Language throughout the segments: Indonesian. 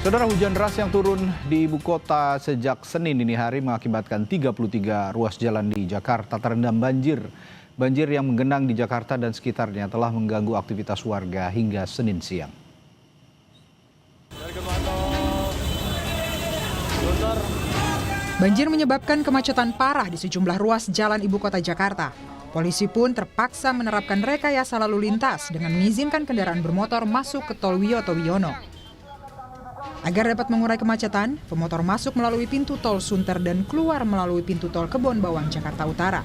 Saudara, hujan deras yang turun di ibu kota sejak Senin dini hari mengakibatkan 33 ruas jalan di Jakarta terendam banjir. Banjir yang menggenang di Jakarta dan sekitarnya telah mengganggu aktivitas warga hingga Senin siang. Banjir menyebabkan kemacetan parah di sejumlah ruas jalan ibu kota Jakarta. Polisi pun terpaksa menerapkan rekayasa lalu lintas dengan mengizinkan kendaraan bermotor masuk ke Tol Wiyoto Wiono. Agar dapat mengurai kemacetan, pemotor masuk melalui pintu tol Sunter dan keluar melalui pintu tol Kebon Bawang, Jakarta Utara.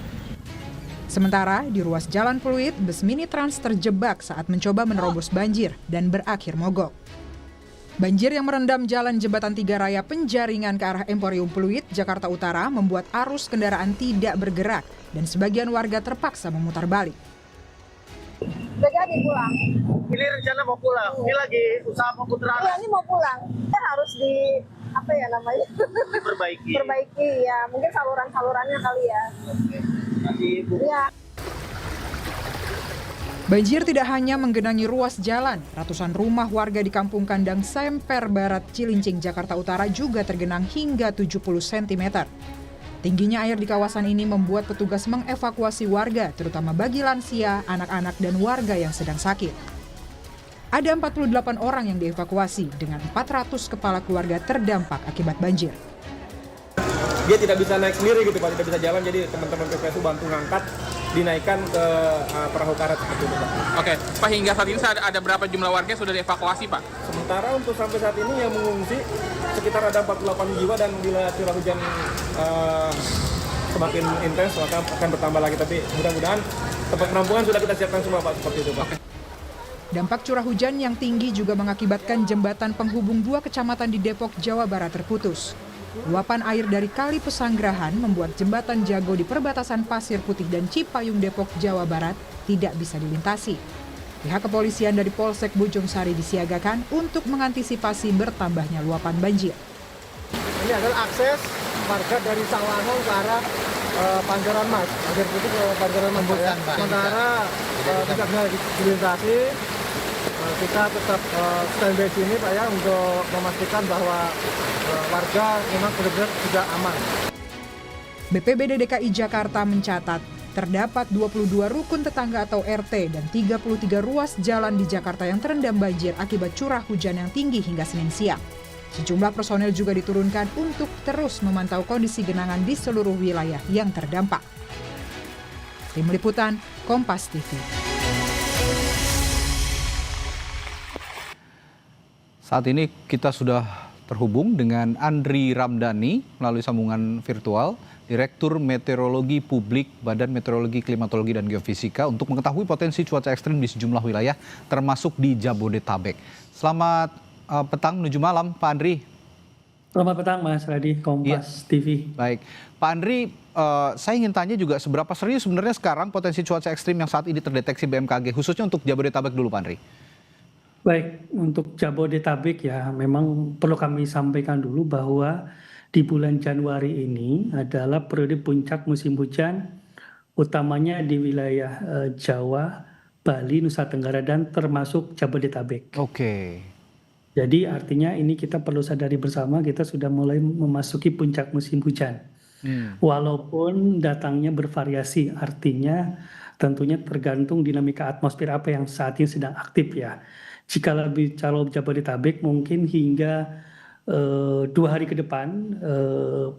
Sementara di ruas Jalan Pluit, bus mini Trans terjebak saat mencoba menerobos banjir dan berakhir mogok. Banjir yang merendam jalan Jembatan Tiga Raya Penjaringan ke arah Emporium Pluit, Jakarta Utara membuat arus kendaraan tidak bergerak dan sebagian warga terpaksa memutar balik. Udah jadi pulang. Ini rencana mau pulang. Ini lagi usaha pemutaran. Iya, ini mau pulang. Harus di apa ya namanya? Diperbaiki. Perbaiki ya, mungkin saluran-salurannya kali ya. Nanti Iya. Banjir tidak hanya menggenangi ruas jalan, ratusan rumah warga di Kampung Kandang Semper Barat, Cilincing, Jakarta Utara juga tergenang hingga 70 cm. Tingginya air di kawasan ini membuat petugas mengevakuasi warga, terutama bagi lansia, anak-anak, dan warga yang sedang sakit. Ada 48 orang yang dievakuasi dengan 400 kepala keluarga terdampak akibat banjir. Dia tidak bisa naik sendiri gitu Pak, tidak bisa jalan, jadi teman-teman PPSU bantu ngangkat, dinaikkan ke perahu karet seperti itu Pak. Oke, Pak, hingga saat ini ada berapa jumlah warga yang sudah dievakuasi Pak? Sementara untuk sampai saat ini yang mengungsi sekitar ada 48 jiwa dan bila curah hujan semakin intens maka akan bertambah lagi, tapi mudah-mudahan tempat penampungan sudah kita siapkan semua Pak, seperti itu Pak. Dampak curah hujan yang tinggi juga mengakibatkan jembatan penghubung dua kecamatan di Depok, Jawa Barat terputus. Luapan air dari Kali Pesanggerahan membuat jembatan Jago di perbatasan Pasir Putih dan Cipayung, Depok, Jawa Barat tidak bisa dilintasi. Pihak kepolisian dari Polsek Bojongsari disiagakan untuk mengantisipasi bertambahnya luapan banjir. Ini adalah akses warga dari Sawangon ke arah Pancoran Mas. Pasir Putih ke Pancoran Mas. Ya. Sementara tidak bisa dilintasi. Kita tetap standby sini Pak ya untuk memastikan bahwa warga memang benar-benar sudah aman. BPBD DKI Jakarta mencatat terdapat 22 rukun tetangga atau RT dan 33 ruas jalan di Jakarta yang terendam banjir akibat curah hujan yang tinggi hingga Senin siang. Sejumlah personel juga diturunkan untuk terus memantau kondisi genangan di seluruh wilayah yang terdampak. Tim Liputan, Kompas TV. Saat ini kita sudah terhubung dengan Andri Ramdhani melalui sambungan virtual, Direktur Meteorologi Publik Badan Meteorologi, Klimatologi, dan Geofisika untuk mengetahui potensi cuaca ekstrim di sejumlah wilayah termasuk di Jabodetabek. Selamat petang menuju malam Pak Andri. Selamat petang Mas Radi, Kompas TV. Baik, Pak Andri, saya ingin tanya juga seberapa serius sebenarnya sekarang potensi cuaca ekstrim yang saat ini terdeteksi BMKG, khususnya untuk Jabodetabek dulu Pak Andri. Baik, untuk Jabodetabek ya memang perlu kami sampaikan dulu bahwa di bulan Januari ini adalah periode puncak musim hujan, utamanya di wilayah Jawa, Bali, Nusa Tenggara, dan termasuk Jabodetabek. Oke. Jadi artinya ini kita perlu sadari bersama, kita sudah mulai memasuki puncak musim hujan. Walaupun datangnya bervariasi, artinya tentunya tergantung dinamika atmosfer apa yang saat ini sedang aktif ya. Jika lebih calon Jabodetabek mungkin hingga 2 hari ke depan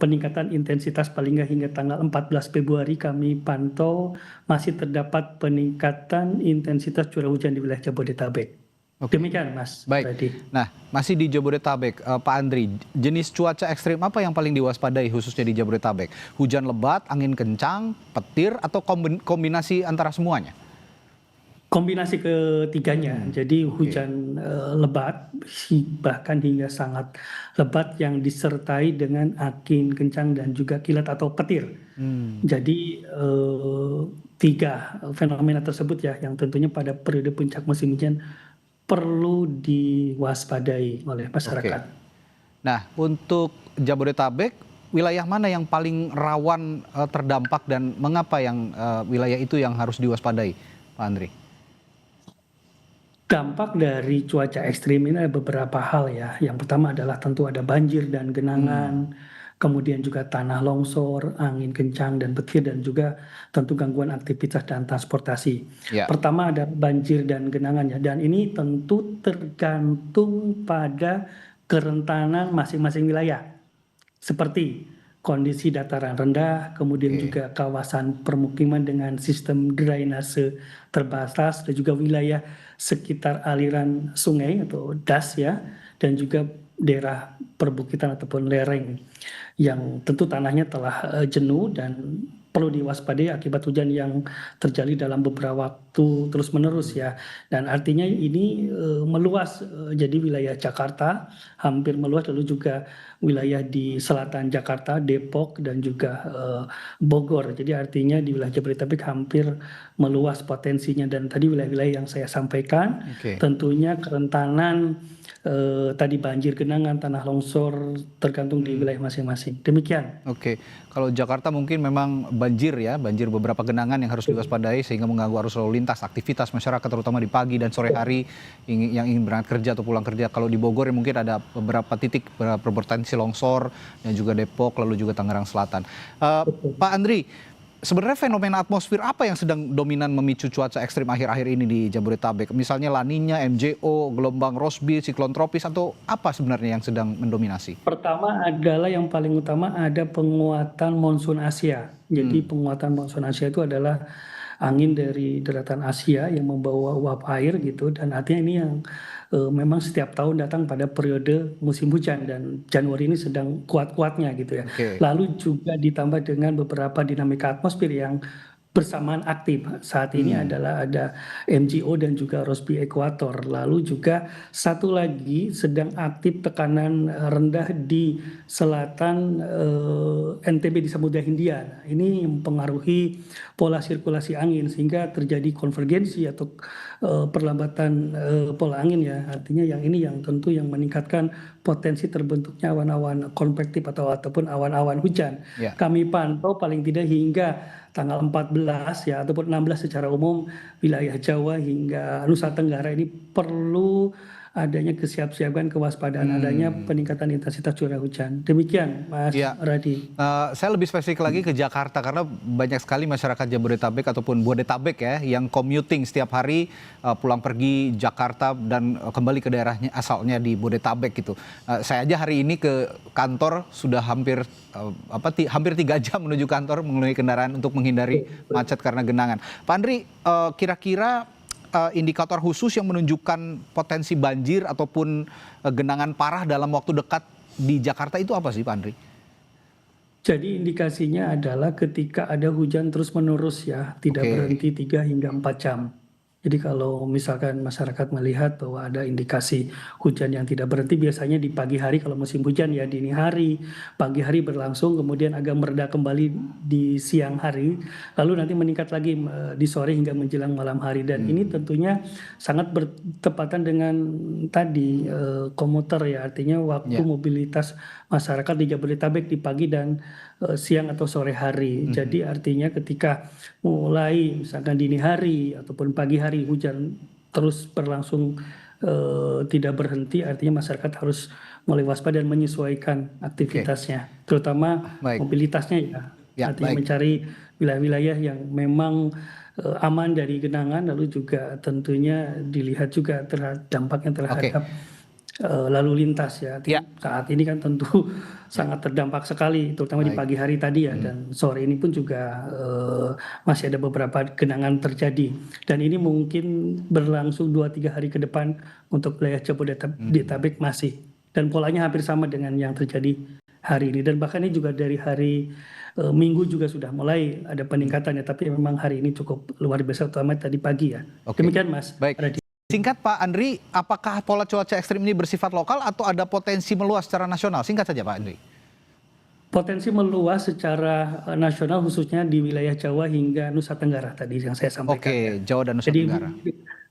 peningkatan intensitas paling nggak hingga tanggal 14 Februari kami pantau masih terdapat peningkatan intensitas curah hujan di wilayah Jabodetabek. Oke. Demikian Mas. Baik. Tadi. Nah, masih di Jabodetabek, Pak Andri, jenis cuaca ekstrim apa yang paling diwaspadai khususnya di Jabodetabek? Hujan lebat, angin kencang, petir, atau kombinasi antara semuanya? Kombinasi ketiganya, jadi hujan lebat bahkan hingga sangat lebat yang disertai dengan angin kencang dan juga kilat atau petir. Jadi 3 fenomena tersebut ya yang tentunya pada periode puncak musim hujan perlu diwaspadai oleh masyarakat. Oke. Nah, untuk Jabodetabek, wilayah mana yang paling rawan terdampak dan mengapa yang wilayah itu yang harus diwaspadai, Pak Andri? Dampak dari cuaca ekstrim ini ada beberapa hal ya. Yang pertama adalah tentu ada banjir dan genangan, kemudian juga tanah longsor, angin kencang dan petir, dan juga tentu gangguan aktivitas dan transportasi. Ya. Pertama ada banjir dan genangan ya, dan ini tentu tergantung pada kerentanan masing-masing wilayah. Seperti kondisi dataran rendah, kemudian juga kawasan permukiman dengan sistem drainase terbatas, dan juga wilayah sekitar aliran sungai atau das ya, dan juga daerah perbukitan ataupun lereng yang tentu tanahnya telah jenuh dan perlu diwaspadai akibat hujan yang terjadi dalam beberapa waktu terus-menerus ya. Dan artinya ini meluas, jadi wilayah Jakarta hampir meluas, lalu juga wilayah di selatan Jakarta, Depok, dan juga Bogor. Jadi artinya di wilayah Jabodetabek hampir meluas potensinya. Dan tadi wilayah-wilayah yang saya sampaikan, tentunya kerentanan tadi banjir, genangan, tanah longsor tergantung di wilayah masing-masing. Demikian. Oke, kalau Jakarta mungkin memang banjir ya, banjir beberapa genangan yang harus diwaspadai sehingga mengganggu arus lalu lintas, aktivitas masyarakat terutama di pagi dan sore hari yang ingin berangkat kerja atau pulang kerja. Kalau di Bogor ya mungkin ada beberapa titik berpotensi longsor dan juga Depok lalu juga Tangerang Selatan. Pak Andri, sebenarnya fenomena atmosfer apa yang sedang dominan memicu cuaca ekstrim akhir-akhir ini di Jabodetabek? Misalnya La Nina, MJO, gelombang Rossby, siklon tropis, atau apa sebenarnya yang sedang mendominasi? Pertama adalah yang paling utama ada penguatan monsun Asia. Jadi penguatan monsun Asia itu adalah angin dari daratan Asia yang membawa uap air gitu, dan artinya ini yang memang setiap tahun datang pada periode musim hujan, dan Januari ini sedang kuat-kuatnya gitu ya. Lalu juga ditambah dengan beberapa dinamika atmosfer yang bersamaan aktif saat ini adalah ada MJO dan juga Rossby ekuator. Lalu juga satu lagi sedang aktif tekanan rendah di selatan NTB di Samudra Hindia. Nah, ini mempengaruhi pola sirkulasi angin sehingga terjadi konvergensi atau perlambatan pola angin ya. Artinya yang ini yang tentu yang meningkatkan potensi terbentuknya awan-awan konvektif ataupun awan-awan hujan. Kami pantau paling tidak hingga tanggal 14 ya ataupun 16 secara umum wilayah Jawa hingga Nusa Tenggara ini perlu adanya kesiapsiagaan, kewaspadaan, adanya peningkatan intensitas curah hujan. Demikian Mas Radi. Saya lebih spesifik lagi ke Jakarta karena banyak sekali masyarakat Jabodetabek ataupun Bodetabek ya yang commuting setiap hari pulang pergi Jakarta dan kembali ke daerahnya asalnya di Bodetabek gitu. Saya aja hari ini ke kantor sudah hampir 3 jam menuju kantor menggunakan kendaraan untuk menghindari macet karena genangan. Pak Andri, kira-kira indikator khusus yang menunjukkan potensi banjir ataupun genangan parah dalam waktu dekat di Jakarta itu apa sih Pak Andri? Jadi indikasinya adalah ketika ada hujan terus-menerus ya, tidak berhenti 3 hingga 4 jam. Jadi kalau misalkan masyarakat melihat bahwa ada indikasi hujan yang tidak berhenti, biasanya di pagi hari kalau musim hujan ya dini hari, pagi hari berlangsung, kemudian agak mereda kembali di siang hari, lalu nanti meningkat lagi di sore hingga menjelang malam hari. Dan ini tentunya sangat bertepatan dengan tadi komuter ya, artinya waktu mobilitas masyarakat di Jabodetabek di pagi dan siang atau sore hari. Jadi artinya ketika mulai misalkan dini hari ataupun pagi hari hujan terus berlangsung tidak berhenti, artinya masyarakat harus mulai waspada dan menyesuaikan aktivitasnya, terutama mobilitasnya ya. Artinya mencari wilayah-wilayah yang memang aman dari genangan, lalu juga tentunya dilihat juga dampaknya terhadap lalu lintas ya. Saat ini kan tentu sangat terdampak sekali, terutama di pagi hari tadi ya, dan sore ini pun juga masih ada beberapa genangan terjadi. Dan ini mungkin berlangsung 2-3 hari ke depan untuk wilayah Jabodetabek masih. Dan polanya hampir sama dengan yang terjadi hari ini. Dan bahkan ini juga dari hari Minggu juga sudah mulai ada peningkatannya, tapi memang hari ini cukup luar biasa, terutama tadi pagi ya. Demikian Mas. Singkat Pak Andri, apakah pola cuaca ekstrim ini bersifat lokal atau ada potensi meluas secara nasional? Singkat saja Pak Andri. Potensi meluas secara nasional khususnya di wilayah Jawa hingga Nusa Tenggara tadi yang saya sampaikan. Jawa dan Nusa Tenggara.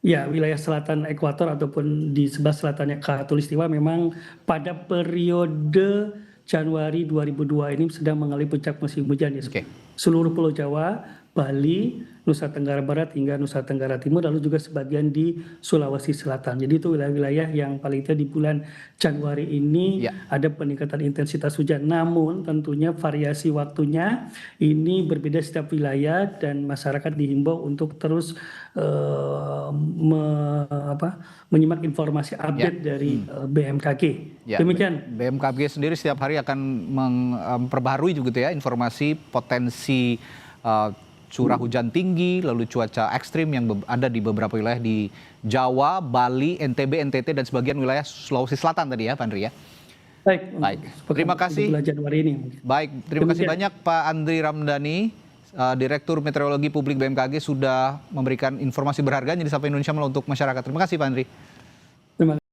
Ya, wilayah selatan ekuator ataupun di sebelah selatannya Khatulistiwa memang pada periode Januari 2002 ini sedang mengalami puncak musim hujan ya. Seluruh Pulau Jawa Bali, Nusa Tenggara Barat hingga Nusa Tenggara Timur, lalu juga sebagian di Sulawesi Selatan. Jadi itu wilayah-wilayah yang paling tidak di bulan Januari ini ada peningkatan intensitas hujan. Namun tentunya variasi waktunya ini berbeda setiap wilayah dan masyarakat dihimbau untuk terus menyimak informasi update dari BMKG. Demikian. BMKG sendiri setiap hari akan memperbaharui juga ya informasi potensi curah hujan tinggi, lalu cuaca ekstrim yang ada di beberapa wilayah di Jawa, Bali, NTB, NTT, dan sebagian wilayah Sulawesi Selatan tadi ya, Pak Andri ya. Baik. Terima kasih. Januari ini. Baik, terima kasih banyak Pak Andri Ramdhani, Direktur Meteorologi Publik BMKG, sudah memberikan informasi berharga di Sapa Indonesia untuk masyarakat. Terima kasih Pak Andri. Terima kasih.